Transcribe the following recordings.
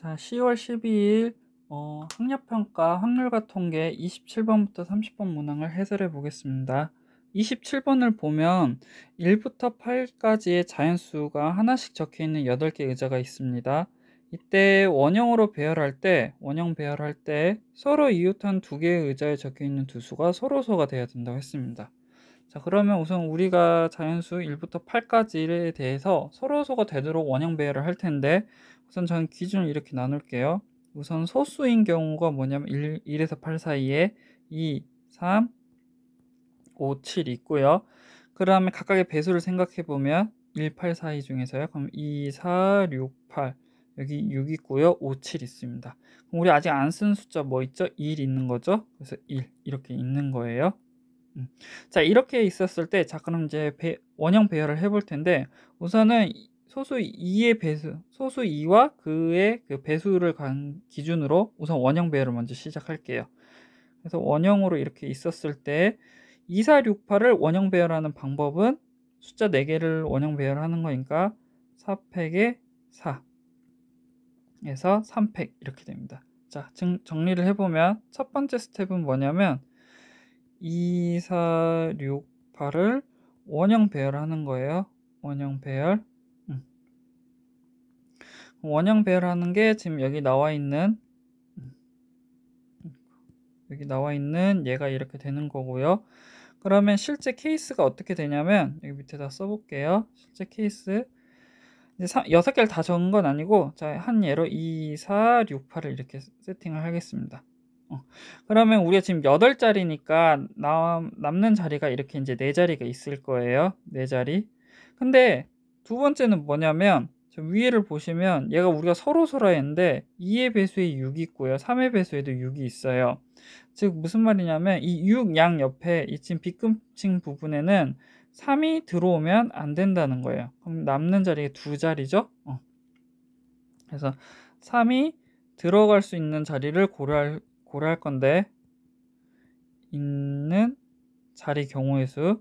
자, 10월 12일 학력평가 확률과 통계 27번부터 30번 문항을 해설해 보겠습니다. 27번을 보면 1부터 8까지의 자연수가 하나씩 적혀 있는 8개 의자가 있습니다. 이때 원형 배열할 때 서로 이웃한 2개의 의자에 적혀 있는 두 수가 서로소가 되어야 된다고 했습니다. 자, 그러면 우선 우리가 자연수 1부터 8까지에 대해서 서로소가 되도록 원형 배열을 할 텐데, 우선 저는 기준을 이렇게 나눌게요. 우선 소수인 경우가 뭐냐면 1에서 8 사이에 2, 3, 5, 7 있고요. 그 다음에 각각의 배수를 생각해 보면 1, 8 사이 중에서요. 그럼 2, 4, 6, 8 여기 6 있고요. 5, 7 있습니다. 그럼 우리 아직 안 쓴 숫자 뭐 있죠? 1 있는 거죠. 그래서 1 이렇게 있는 거예요. 자, 이렇게 있었을 때, 자, 그럼 이제 원형 배열을 해볼 텐데, 우선은 소수 2의 배수, 소수 2와 그의 그 배수를 기준으로 우선 원형 배열을 먼저 시작할게요. 그래서 원형으로 이렇게 있었을 때 2, 4, 6, 8을 원형 배열하는 방법은 숫자 4개를 원형 배열하는 거니까 4팩에 4에서 3팩 이렇게 됩니다. 자, 정리를 해보면 첫 번째 스텝은 뭐냐면 2, 4, 6, 8을 원형 배열하는 거예요. 원형 배열. 원형 배열하는 게 지금 여기 나와 있는 얘가 이렇게 되는 거고요. 그러면 실제 케이스가 어떻게 되냐면 여기 밑에다 써볼게요. 실제 케이스 6개를 다 적은 건 아니고, 자, 한 예로 2, 4, 6, 8을 이렇게 세팅을 하겠습니다. 그러면 우리가 지금 8자리니까 남는 자리가 이렇게 이제 4자리가 있을 거예요. 4자리. 근데 두 번째는 뭐냐면 위에를 보시면 얘가 우리가 서로소라 했는데 2의 배수에 6이 있고요. 3의 배수에도 6이 있어요. 즉 무슨 말이냐면 이 6 양 옆에 이 지금 빗금칭 부분에는 3이 들어오면 안 된다는 거예요. 그럼 남는 자리가 2자리죠. 그래서 3이 들어갈 수 있는 자리를 고려할 건데, 있는 자리 경우의 수.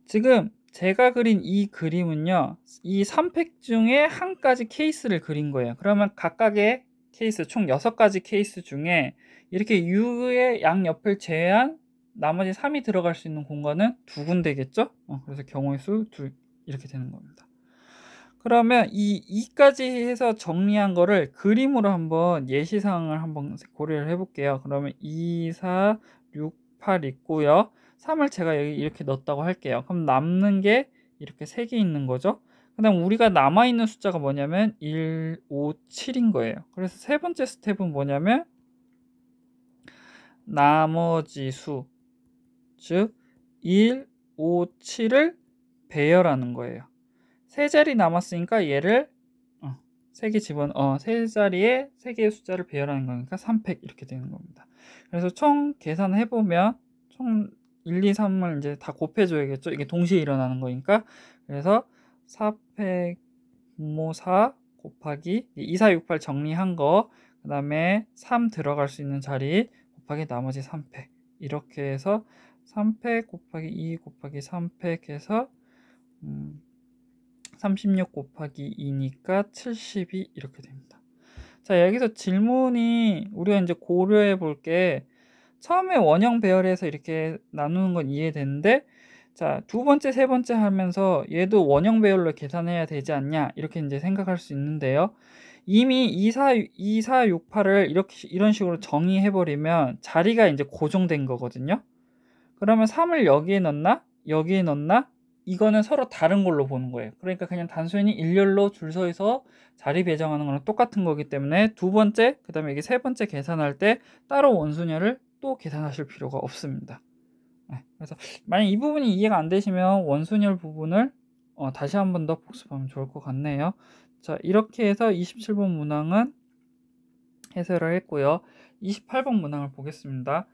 지금 제가 그린 이 그림은요, 이 3팩 중에 한 가지 케이스를 그린 거예요. 그러면 각각의 케이스, 총 6가지 케이스 중에 이렇게 6의 양옆을 제외한 나머지 3이 들어갈 수 있는 공간은 2군데겠죠? 그래서 경우의 수 2 이렇게 되는 겁니다. 그러면 이 2까지 해서 정리한 거를 그림으로 한번 예시사항을 한번 고려를 해볼게요. 그러면 2, 4, 6, 8 있고요. 3을 제가 여기 이렇게 넣었다고 할게요. 그럼 남는 게 이렇게 3개 있는 거죠. 그 다음 우리가 남아있는 숫자가 뭐냐면 1, 5, 7인 거예요. 그래서 세 번째 스텝은 뭐냐면 나머지 수, 즉 1, 5, 7을 배열하는 거예요. 3자리 남았으니까 얘를 3개 세 자리에 3개의 숫자를 배열하는 거니까 3팩 이렇게 되는 겁니다. 그래서 총 계산해 보면 총 1, 2, 3을 이제 다 곱해줘야겠죠. 이게 동시에 일어나는 거니까. 그래서 4팩 분모 4 곱하기 2, 4, 6, 8 정리한 거, 그 다음에 3 들어갈 수 있는 자리 곱하기 나머지 3팩 이렇게 해서 3팩 곱하기 2 곱하기 3팩 해서 36 곱하기 2니까 72 이렇게 됩니다. 자, 여기서 질문이 우리가 이제 고려해 볼 게, 처음에 원형 배열해서 이렇게 나누는 건 이해되는데, 자, 두 번째, 세 번째 하면서 얘도 원형 배열로 계산해야 되지 않냐 이렇게 이제 생각할 수 있는데요. 이미 2, 4, 6, 8을 이런 식으로 정의해 버리면 자리가 이제 고정된 거거든요. 그러면 3을 여기에 넣나? 여기에 넣나? 이거는 서로 다른 걸로 보는 거예요. 그러니까 그냥 단순히 일렬로 줄 서서 자리 배정하는 거랑 똑같은 거기 때문에 두 번째, 그 다음에 이게 세 번째 계산할 때 따로 원수녀를 또 계산하실 필요가 없습니다. 그래서 만약 이 부분이 이해가 안 되시면 원수녀 부분을 다시 한 번 더 복습하면 좋을 것 같네요. 자, 이렇게 해서 27번 문항은 해설을 했고요. 28번 문항을 보겠습니다.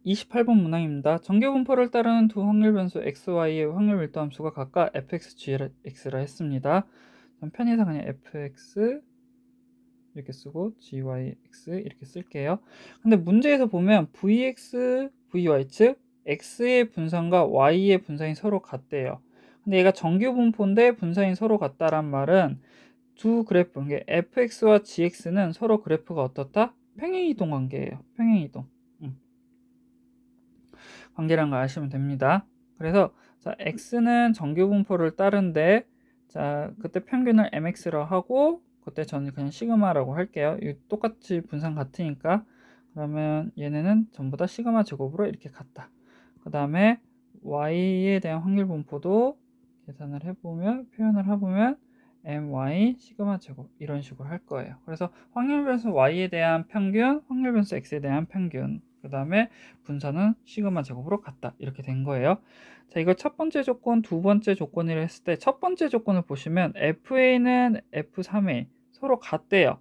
28번 문항입니다. 정규분포를 따르는 두 확률 변수 xy의 확률 밀도 함수가 각각 fx, gx라 했습니다. 편의상 그냥 fx 이렇게 쓰고 gyx 이렇게 쓸게요. 근데 문제에서 보면 vx, vy 즉 x의 분산과 y의 분산이 서로 같대요. 근데 얘가 정규 분포인데 분산이 서로 같다란 말은 두 그래프, fx와 gx는 서로 그래프가 어떻다? 평행이동 관계예요. 평행이동 관계란 걸 아시면 됩니다. 그래서 자, x는 정규 분포를 따른데, 자, 그때 평균을 mx로 하고, 그때 저는 그냥 시그마라고 할게요. 똑같이 분산 같으니까. 그러면 얘네는 전부 다 시그마 제곱으로 이렇게 같다. 그 다음에 y에 대한 확률 분포도 계산을 해보면, 표현을 해보면 my 시그마 제곱 이런 식으로 할 거예요. 그래서 확률 변수 y에 대한 평균, 확률 변수 x에 대한 평균, 그 다음에 분산은 시그마 제곱으로 같다. 이렇게 된 거예요. 자, 이거 첫 번째 조건, 두 번째 조건이라 했을 때 첫 번째 조건을 보시면 FA는 F3A 서로 같대요.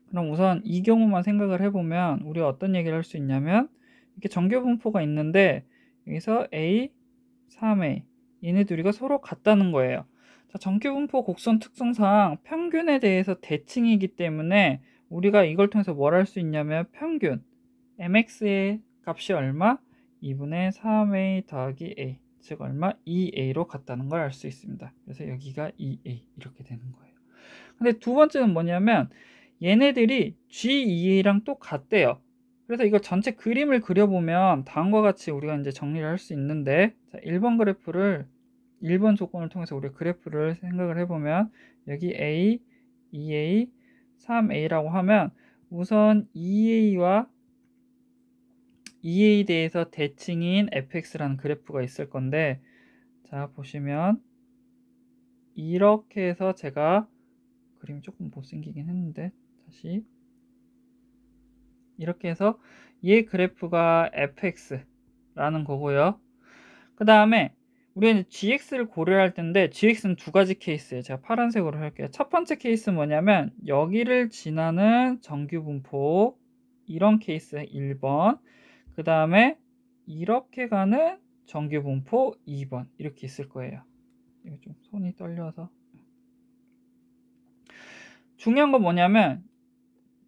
그럼 우선 이 경우만 생각을 해보면 우리가 어떤 얘기를 할 수 있냐면, 이렇게 정규 분포가 있는데 여기서 A, 3A 얘네 둘이가 서로 같다는 거예요. 자, 정규 분포 곡선 특성상 평균에 대해서 대칭이기 때문에 우리가 이걸 통해서 뭘 할 수 있냐면, 평균 mx의 값이 얼마? 2분의 3a 더하기 a, 즉 얼마? 2a로 같다는 걸 알 수 있습니다. 그래서 여기가 2a 이렇게 되는 거예요. 근데 두 번째는 뭐냐면, 얘네들이 G2A랑 또 같대요. 그래서 이거 전체 그림을 그려보면 다음과 같이 우리가 이제 정리를 할 수 있는데, 자, 1번 그래프를 1번 조건을 통해서 우리가 그래프를 생각을 해보면, 여기 A, 2A, 3A라고 하면 우선 2A와 2A에 대해서 대칭인 fx라는 그래프가 있을 건데, 자 보시면 이렇게 해서, 제가 그림이 조금 못생기긴 했는데 다시 이렇게 해서 얘 그래프가 fx라는 거고요. 그 다음에 우리가 이제 gx를 고려할 텐데, gx는 두 가지 케이스예요. 제가 파란색으로 할게요. 첫 번째 케이스는 뭐냐면, 여기를 지나는 정규 분포 이런 케이스 1번, 그 다음에 이렇게 가는 정규 분포 2번 이렇게 있을 거예요. 이거 좀 손이 떨려서. 중요한 건 뭐냐면,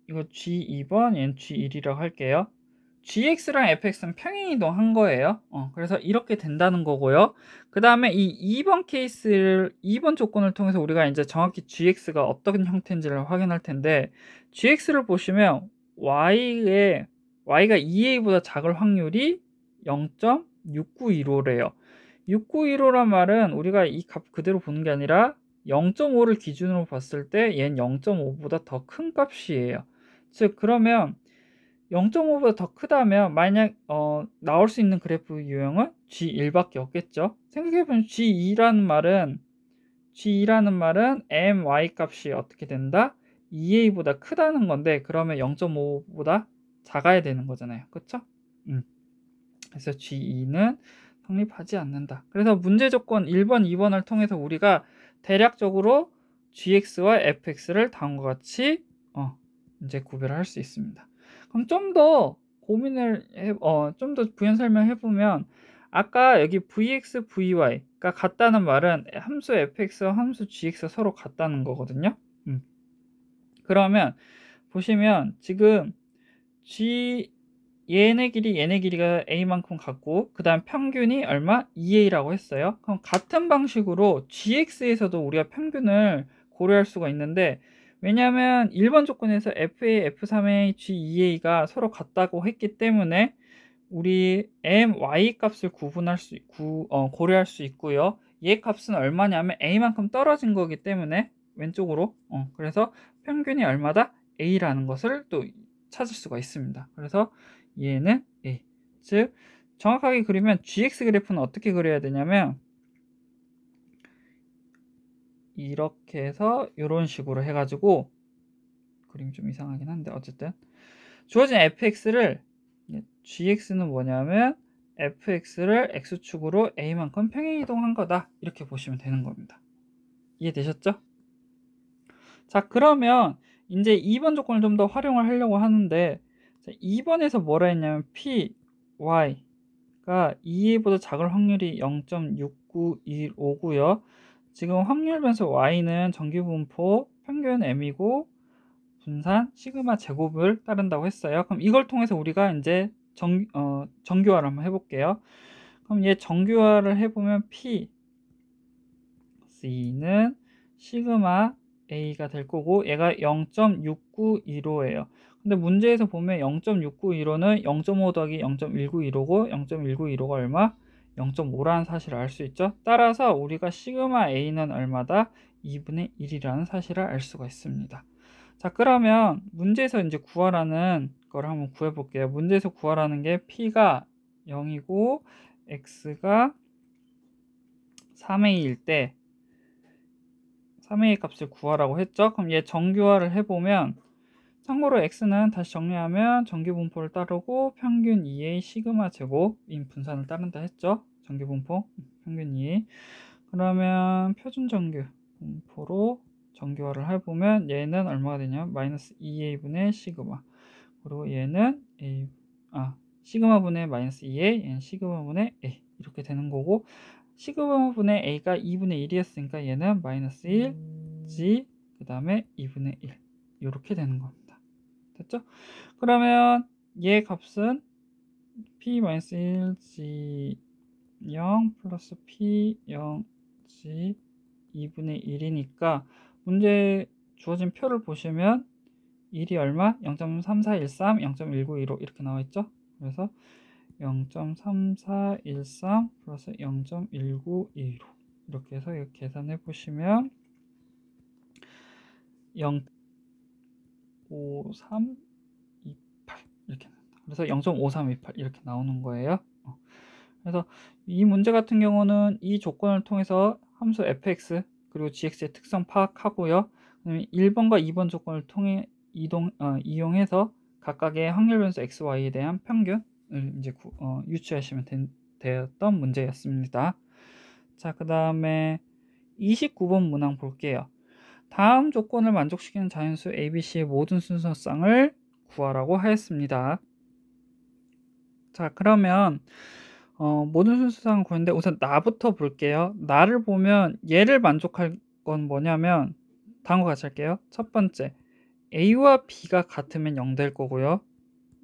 이거 G2번, 얘는 G1이라고 할게요. GX랑 FX는 평행이동 한 거예요. 그래서 이렇게 된다는 거고요. 그 다음에 이 2번 케이스를, 2번 조건을 통해서 우리가 이제 정확히 GX가 어떤 형태인지를 확인할 텐데, GX를 보시면 Y가 2A보다 작을 확률이 0.6915래요. 6915란 말은 우리가 이 값 그대로 보는 게 아니라 0.5를 기준으로 봤을 때 얘는 0.5보다 더 큰 값이에요. 즉 그러면 0.5보다 더 크다면, 만약 나올 수 있는 그래프 유형은 G1밖에 없겠죠. 생각해보면 G2라는 말은 my 값이 어떻게 된다? 2a보다 크다는 건데, 그러면 0.5보다 작아야 되는 거잖아요. 그쵸? 그래서 G2는 성립하지 않는다. 그래서 문제 조건 1번, 2번을 통해서 우리가 대략적으로 GX와 FX를 다음과 같이 이제 구별을 할 수 있습니다. 그럼 좀 더 고민을 좀 더 부연 설명해 보면, 아까 여기 Vx, Vy가 같다는 말은 함수 fx와 함수 gx가 서로 같다는 거거든요. 그러면 보시면 지금 얘네 길이가 a만큼 같고, 그 다음 평균이 얼마? 2a라고 했어요. 그럼 같은 방식으로 gx에서도 우리가 평균을 고려할 수가 있는데, 왜냐하면 1번 조건에서 FA, F3A, G2A가 서로 같다고 했기 때문에 우리 my 값을 고려할 수 있고요. 얘 값은 얼마냐면 a만큼 떨어진 거기 때문에 왼쪽으로 그래서 평균이 얼마다? a라는 것을 또 찾을 수가 있습니다. 그래서 얘는 a, 즉 정확하게 그리면 gx 그래프는 어떻게 그려야 되냐면, 이렇게 해서 이런 식으로 해가지고, 그림이 좀 이상하긴 한데 어쨌든 주어진 fx를, gx는 뭐냐면 fx를 x축으로 a만큼 평행이동한 거다, 이렇게 보시면 되는 겁니다. 이해되셨죠? 자, 그러면 이제 2번 조건을 좀 더 활용을 하려고 하는데, 2번에서 뭐라 했냐면 p, y가 2보다 작을 확률이 0.6915고요. 지금 확률 변수 y는 정규 분포 평균 m이고 분산 시그마 제곱을 따른다고 했어요. 그럼 이걸 통해서 우리가 이제 정교화를 한번 해볼게요. 그럼 얘 정규화를 해보면 P C는 시그마 A가 될 거고 얘가 0.6915예요. 근데 문제에서 보면 0.6915는 0.5 더하기 0.1915고 0.1915가 얼마? 0.5라는 사실을 알 수 있죠. 따라서 우리가 시그마 A는 얼마다? 2분의 1이라는 사실을 알 수가 있습니다. 자, 그러면 문제에서 이제 구하라는 걸 한번 구해 볼게요. 문제에서 구하라는 게 P가 0이고 X가 3의 2일 때 3의 2 값을 구하라고 했죠. 그럼 얘 정규화를 해보면, 참고로 x는 다시 정리하면 정규분포를 따르고 평균 2의 시그마 제곱인 분산을 따른다 했죠. 정규분포 평균 2. 그러면 표준정규 분포로 정규화를 해보면 얘는 얼마가 되냐? 마이너스 2a분의 시그마. 그리고 얘는 시그마분의 마이너스 2a, 얘는 시그마분의 a 이렇게 되는 거고, 시그마분의 a가 2분의 1이었으니까 얘는 마이너스 1 g 그 다음에 2분의 1 이렇게 되는 겁니다. 됐죠? 그러면 얘 값은 p-1g 0 플러스 p 0g 2분의 1이니까 문제 주어진 표를 보시면 1이 얼마? 0.3413, 0.1915 이렇게 나와 있죠? 그래서 0.3413 플러스 0.1915 이렇게 해서 이거 계산해 보시면 0.5328 이렇게 나옵니다. 그래서 0.5328 이렇게 나오는 거예요. 그래서 이 문제 같은 경우는 이 조건을 통해서 함수 fx 그리고 gx의 특성 파악하고요. 그다음에 1번과 2번 조건을 통해 이용해서 각각의 확률 변수 x, y에 대한 평균을 이제 유추하시면 되었던 문제였습니다. 자, 그 다음에 29번 문항 볼게요. 다음 조건을 만족시키는 자연수 ABC의 모든 순서쌍을 구하라고 하였습니다. 자, 그러면 모든 순서쌍을 구했는데 우선 나부터 볼게요. 나를 보면 얘를 만족할 건 뭐냐면 다음과 같이 할게요. 첫 번째, A와 B가 같으면 0 될 거고요.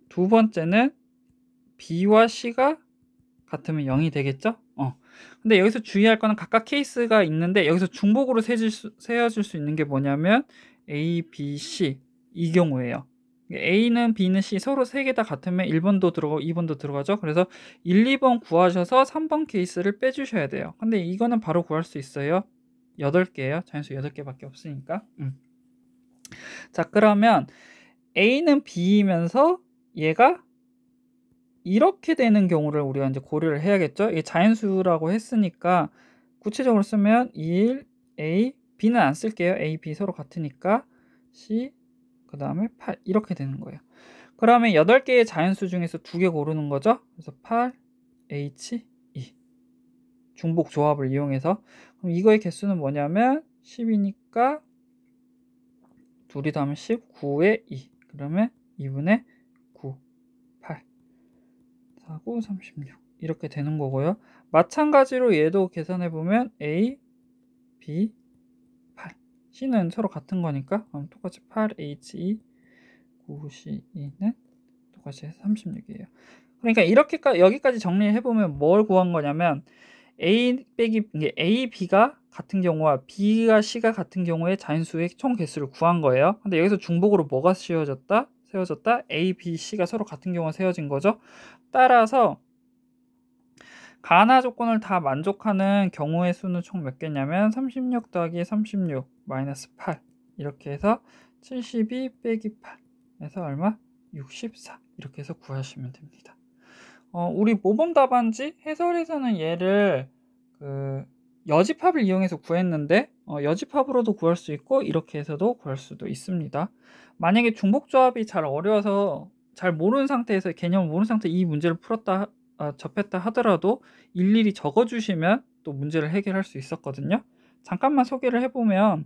두 번째는 B와 C가 같으면 0이 되겠죠? 근데 여기서 주의할 거는 각각 케이스가 있는데 여기서 중복으로 세워질 수 있는 게 뭐냐면 A, B, C 이 경우에요. A는 B는 C 서로 3개 다 같으면 1번도 들어가고 2번도 들어가죠. 그래서 1, 2번 구하셔서 3번 케이스를 빼주셔야 돼요. 근데 이거는 바로 구할 수 있어요. 8개예요. 자연수 8개밖에 없으니까. 자, 그러면 A는 B이면서 얘가 이렇게 되는 경우를 우리가 이제 고려를 해야겠죠. 이게 자연수라고 했으니까 구체적으로 쓰면 1, A, B는 안 쓸게요. A, B 서로 같으니까 C, 그 다음에 8 이렇게 되는 거예요. 그러면 8개의 자연수 중에서 2개 고르는 거죠. 그래서 8, H, E 중복 조합을 이용해서. 그럼 이거의 개수는 뭐냐면 10이니까 둘이 더하면 10, 9에 2 그러면 2분의 9, 8 4고 36 이렇게 되는 거고요. 마찬가지로 얘도 계산해 보면 A, B, 8 C는 서로 같은 거니까 그럼 똑같이 8HE 9CE는 똑같이 36이에요. 그러니까 이렇게 여기까지 정리해 보면 뭘 구한 거냐면 A, B가 같은 경우와 B가 C가 같은 경우에 자연수의 총 개수를 구한 거예요. 근데 여기서 중복으로 뭐가 세워졌다? A, B, C가 서로 같은 경우가 세워진 거죠. 따라서 가나 조건을 다 만족하는 경우의 수는 총 몇 개냐면 36 더하기 36 마이너스 8 이렇게 해서 72 빼기 8 해서 얼마? 64 이렇게 해서 구하시면 됩니다. 우리 모범 답안지 해설에서는 얘를 여집합을 이용해서 구했는데 여집합으로도 구할 수 있고 이렇게 해서도 구할 수도 있습니다. 만약에 중복조합이 잘 어려워서 잘 모르는 상태에서 개념을 모르는 상태에 이 문제를 접했다 하더라도 일일이 적어주시면 또 문제를 해결할 수 있었거든요. 잠깐만 소개를 해보면,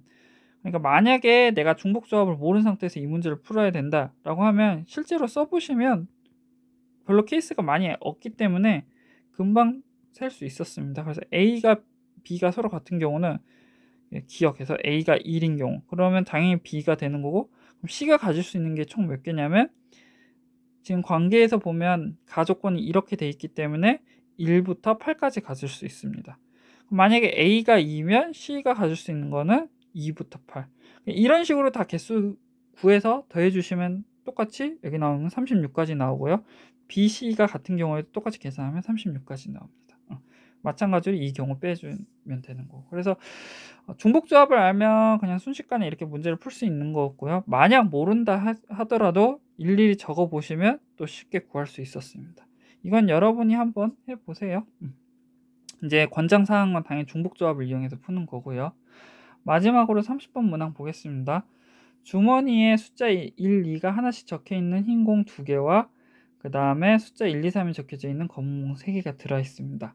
그러니까 만약에 내가 중복조합을 모르는 상태에서 이 문제를 풀어야 된다라고 하면 실제로 써보시면 별로 케이스가 많이 없기 때문에 금방 셀 수 있었습니다. 그래서 A가 B가 서로 같은 경우는 기억해서 A가 1인 경우 그러면 당연히 B가 되는 거고, 그럼 C가 가질 수 있는 게 총 몇 개냐면 지금 관계에서 보면 가조건이 이렇게 돼 있기 때문에 1부터 8까지 가질 수 있습니다. 만약에 A가 2면 C가 가질 수 있는 거는 2부터 8. 이런 식으로 다 개수 구해서 더해주시면 똑같이 여기 나오는 36까지 나오고요. B, C가 같은 경우에도 똑같이 계산하면 36까지 나옵니다. 마찬가지로 이 경우 빼주면 되는 거고. 그래서 중복조합을 알면 그냥 순식간에 이렇게 문제를 풀 수 있는 거고요. 만약 모른다 하더라도 일일이 적어 보시면 또 쉽게 구할 수 있었습니다. 이건 여러분이 한번 해보세요. 이제 권장사항은 당연히 중복조합을 이용해서 푸는 거고요. 마지막으로 30번 문항 보겠습니다. 주머니에 숫자 1, 2가 하나씩 적혀있는 흰 공 2개와 그 다음에 숫자 1, 2, 3이 적혀져 있는 검은 공 3개가 들어있습니다.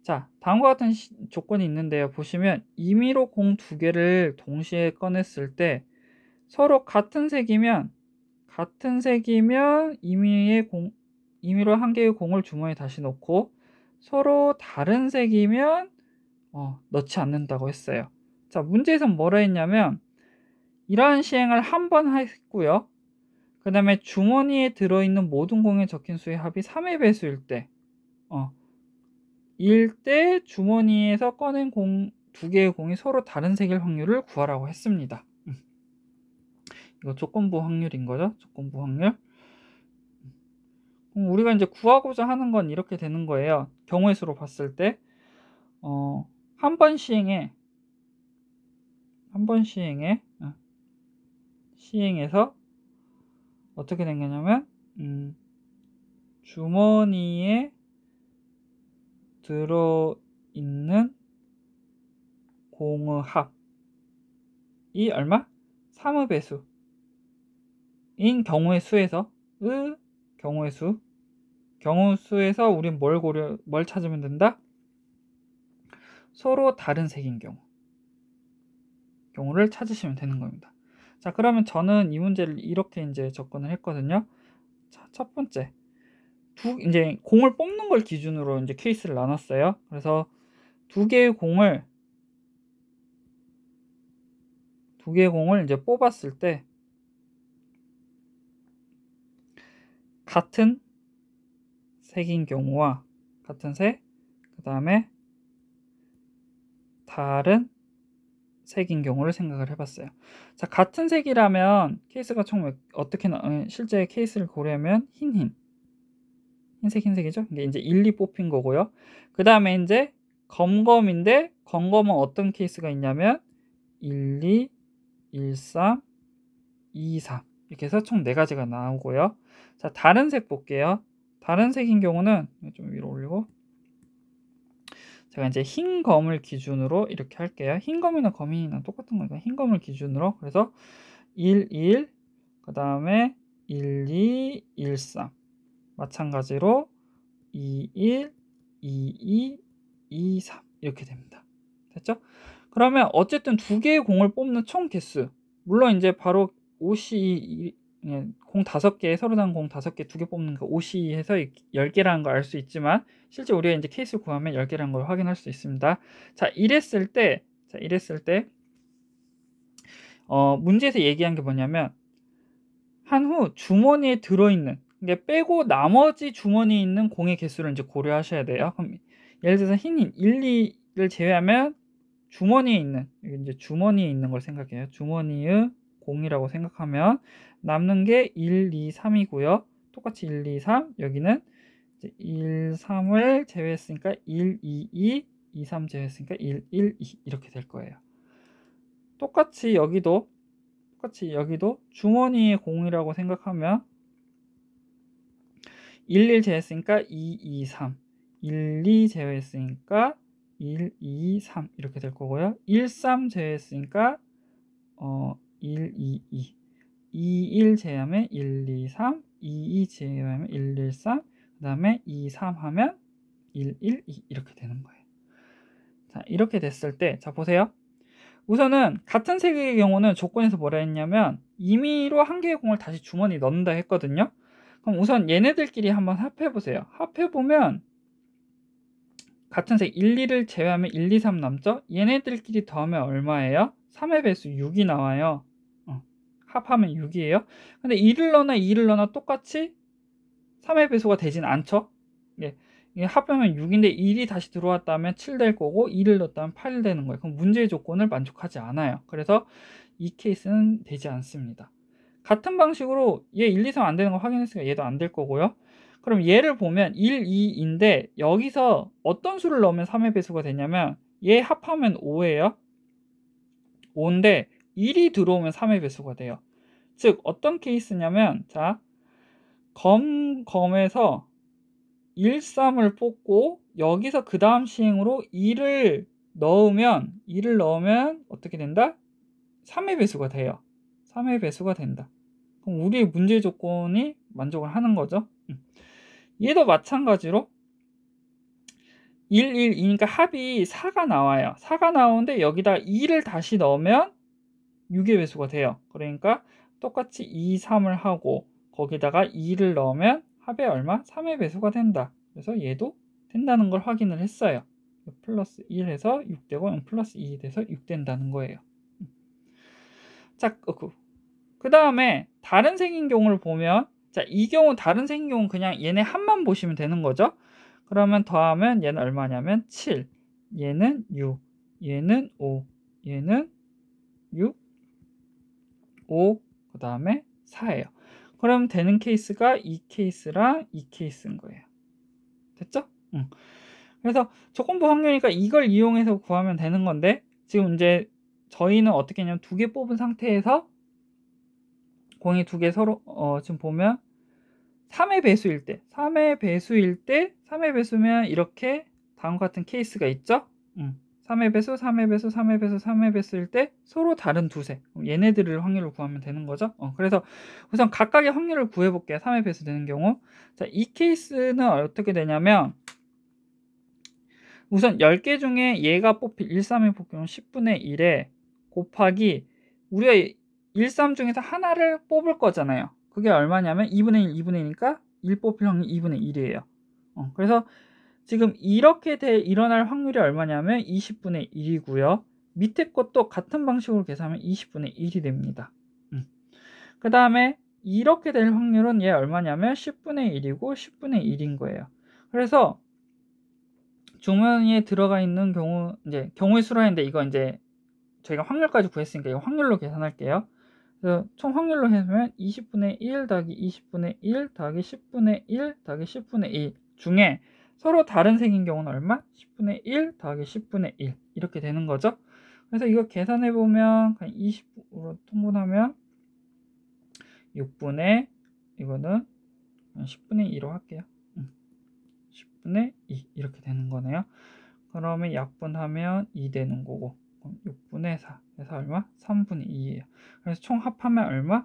자, 다음과 같은 조건이 있는데요. 보시면 임의로 공 2개를 동시에 꺼냈을 때 서로 같은 색이면 임의로 한 개의 공을 주머니에 다시 넣고 서로 다른 색이면 넣지 않는다고 했어요. 자, 문제에서 뭐라 했냐면 이러한 시행을 한 번 했고요. 그 다음에 주머니에 들어있는 모든 공에 적힌 수의 합이 3의 배수일 때 주머니에서 꺼낸 공 2개의 공이 서로 다른 색일 확률을 구하라고 했습니다. 이거 조건부 확률인 거죠. 조건부 확률. 그럼 우리가 이제 구하고자 하는 건 이렇게 되는 거예요. 경우의 수로 봤을 때 한 번 시행해서 어떻게 된 거냐면 주머니에 들어있는 공의 합이 얼마? 3의 배수인 경우의 수에서 경우수에서 우린 뭘 찾으면 된다? 서로 다른 색인 경우를 찾으시면 되는 겁니다. 자, 그러면 저는 이 문제를 이렇게 이제 접근을 했거든요. 자, 첫 번째. 이제 공을 뽑는 걸 기준으로 이제 케이스를 나눴어요. 그래서 두 개의 공을 이제 뽑았을 때 같은 색인 경우와 같은 색, 그 다음에 다른 색인 경우를 생각을 해봤어요. 자, 같은 색이라면 케이스가 총 어떻게 실제 케이스를 고려하면 흰색이죠. 이게 이제 1, 2 뽑힌 거고요. 그 다음에 이제 검검인데 검검은 어떤 케이스가 있냐면 1, 2, 1, 3, 2, 3 이렇게 해서 총 4가지가 나오고요. 자, 다른 색 볼게요. 다른 색인 경우는 좀 위로 올리고 제가 이제 흰 검을 기준으로 이렇게 할게요. 흰 검이나 검이나 똑같은 거니까 흰 검을 기준으로 그래서 1, 1, 그 다음에 1, 2, 1, 3 마찬가지로 2, 1, 2, 2, 2, 3 이렇게 됩니다. 됐죠? 그러면 어쨌든 두 개의 공을 뽑는 총 개수 물론 이제 바로 OC 공 5개 서로 다른 공 5개 2개 뽑는 거 OC 해서 10개라는 걸 알 수 있지만 실제 우리가 이제 케이스 구하면 10개라는 걸 확인할 수 있습니다. 자, 이랬을 때 문제에서 얘기한 게 뭐냐면 한 후 주머니에 들어있는 이게 빼고 나머지 주머니에 있는 공의 개수를 이제 고려하셔야 돼요. 그럼 예를 들어서 흰 1, 2를 제외하면 주머니에 있는 걸 생각해요. 주머니의 공이라고 생각하면 남는 게 1, 2, 3이고요. 똑같이 1, 2, 3 여기는 이제 1, 3을 제외했으니까 1, 2, 2, 2, 3 제외했으니까 1, 1, 2 이렇게 될 거예요. 똑같이 여기도 주머니의 공이라고 생각하면 1, 1 제외했으니까 2, 2, 3 1, 2 제외했으니까 1, 2, 3 이렇게 될 거고요. 1, 3 제외했으니까 1, 2, 2 2, 1 제외하면 1, 2, 3 2, 2 제외하면 1, 1, 3 그 다음에 2, 3 하면 1, 1, 2 이렇게 되는 거예요. 자, 이렇게 됐을 때 자 보세요. 우선은 같은 색의 경우는 조건에서 뭐라 했냐면 임의로 한 개의 공을 다시 주머니에 넣는다 했거든요. 그럼 우선 얘네들끼리 한번 합해보세요. 합해보면 같은 색 1, 2를 제외하면 1, 2, 3 남죠? 얘네들끼리 더하면 얼마예요? 3의 배수 6이 나와요. 합하면 6이에요. 근데 1을 넣나 2를 넣나 똑같이 3의 배수가 되진 않죠? 예. 이게 합하면 6인데 1이 다시 들어왔다면 7 될 거고 2를 넣었다면 8 되는 거예요. 그럼 문제의 조건을 만족하지 않아요. 그래서 이 케이스는 되지 않습니다. 같은 방식으로 얘 1, 2, 3 안 되는 거 확인했으니까 얘도 안 될 거고요. 그럼 얘를 보면 1, 2인데 여기서 어떤 수를 넣으면 3의 배수가 되냐면 얘 합하면 5예요. 5인데 1이 들어오면 3의 배수가 돼요. 즉 어떤 케이스냐면 자 검에서 1, 3을 뽑고 여기서 그 다음 시행으로 2를 넣으면 어떻게 된다? 3의 배수가 돼요. 3의 배수가 된다. 그럼 우리의 문제 조건이 만족을 하는 거죠. 얘도 마찬가지로 1, 1, 2니까 합이 4가 나와요. 4가 나오는데 여기다 2를 다시 넣으면 6의 배수가 돼요. 그러니까 똑같이 2, 3을 하고 거기다가 2를 넣으면 합의 얼마? 3의 배수가 된다. 그래서 얘도 된다는 걸 확인을 했어요. 플러스 1 해서 6 되고 플러스 2 돼서 6 된다는 거예요. 자, 그 다음에 다른 생긴 경우를 보면 자, 이 경우 다른 생긴 경우는 그냥 얘네 합만 보시면 되는 거죠. 그러면 더하면 얘는 얼마냐면 7, 얘는 6, 얘는 5, 얘는 6, 5, 그 다음에 4예요. 그럼 되는 케이스가 이 케이스랑 이 케이스인 거예요. 됐죠? 그래서 조건부 확률이니까 이걸 이용해서 구하면 되는 건데 지금 이제 저희는 어떻게 했냐면 2개 뽑은 상태에서 공이 2개 서로 지금 보면 3의 배수일 때 3의 배수면 이렇게 다음과 같은 케이스가 있죠. 3의 배수, 3의 배수, 3의 배수, 3의 배수일 때 서로 다른 두세 얘네들을 확률을 구하면 되는 거죠. 그래서 우선 각각의 확률을 구해볼게요. 3의 배수 되는 경우 자, 이 케이스는 어떻게 되냐면 우선 10개 중에 얘가 뽑힐 1, 3이 뽑히면 10분의 1에 곱하기 우리가 1, 3 중에서 하나를 뽑을 거잖아요. 그게 얼마냐면 2분의 1, 2분의 1이니까 1 뽑힐 확률 2분의 1이에요. 그래서 지금 이렇게 일어날 확률이 얼마냐면 20분의 1이고요. 밑에 것도 같은 방식으로 계산하면 20분의 1이 됩니다. 그 다음에 이렇게 될 확률은 얘 얼마냐면 10분의 1이고 10분의 1인 거예요. 그래서 주머니에 들어가 있는 경우 이제 경우의 수라인데 이거 이제 저희가 확률까지 구했으니까 이거 확률로 계산할게요. 그래서 총 확률로 해보면 20분의 1 더하기 20분의 1 더하기 10분의 1 더하기 10분의 1 중에 서로 다른 색인 경우는 얼마? 10분의 1 더하기 10분의 1 이렇게 되는 거죠. 그래서 이거 계산해 보면 20으로 통분하면 6분의 이거는 10분의 2로 할게요. 10분의 2 이렇게 되는 거네요. 그러면 약분하면 2 되는 거고 6분의 4 그래서 얼마? 3분의 2예요. 그래서 총 합하면 얼마?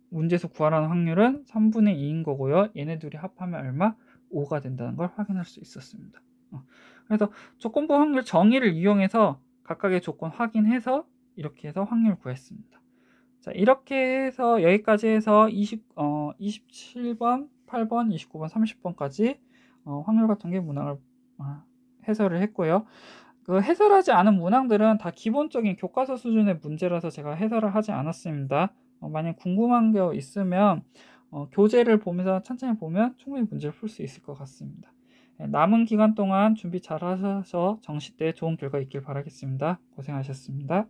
문제에서 구하라는 확률은 3분의 2인 거고요. 얘네 둘이 합하면 얼마? 5가 된다는 걸 확인할 수 있었습니다. 그래서 조건부 확률 정의를 이용해서 각각의 조건 확인해서 이렇게 해서 확률 구했습니다. 자, 이렇게 해서 여기까지 해서 27번, 8번, 29번, 30번까지 확률과 통계 문항을 해설을 했고요. 그 해설하지 않은 문항들은 다 기본적인 교과서 수준의 문제라서 제가 해설을 하지 않았습니다. 만약 궁금한 게 있으면 교재를 보면서 천천히 보면 충분히 문제를 풀 수 있을 것 같습니다. 남은 기간 동안 준비 잘 하셔서 정시 때 좋은 결과 있길 바라겠습니다. 고생하셨습니다.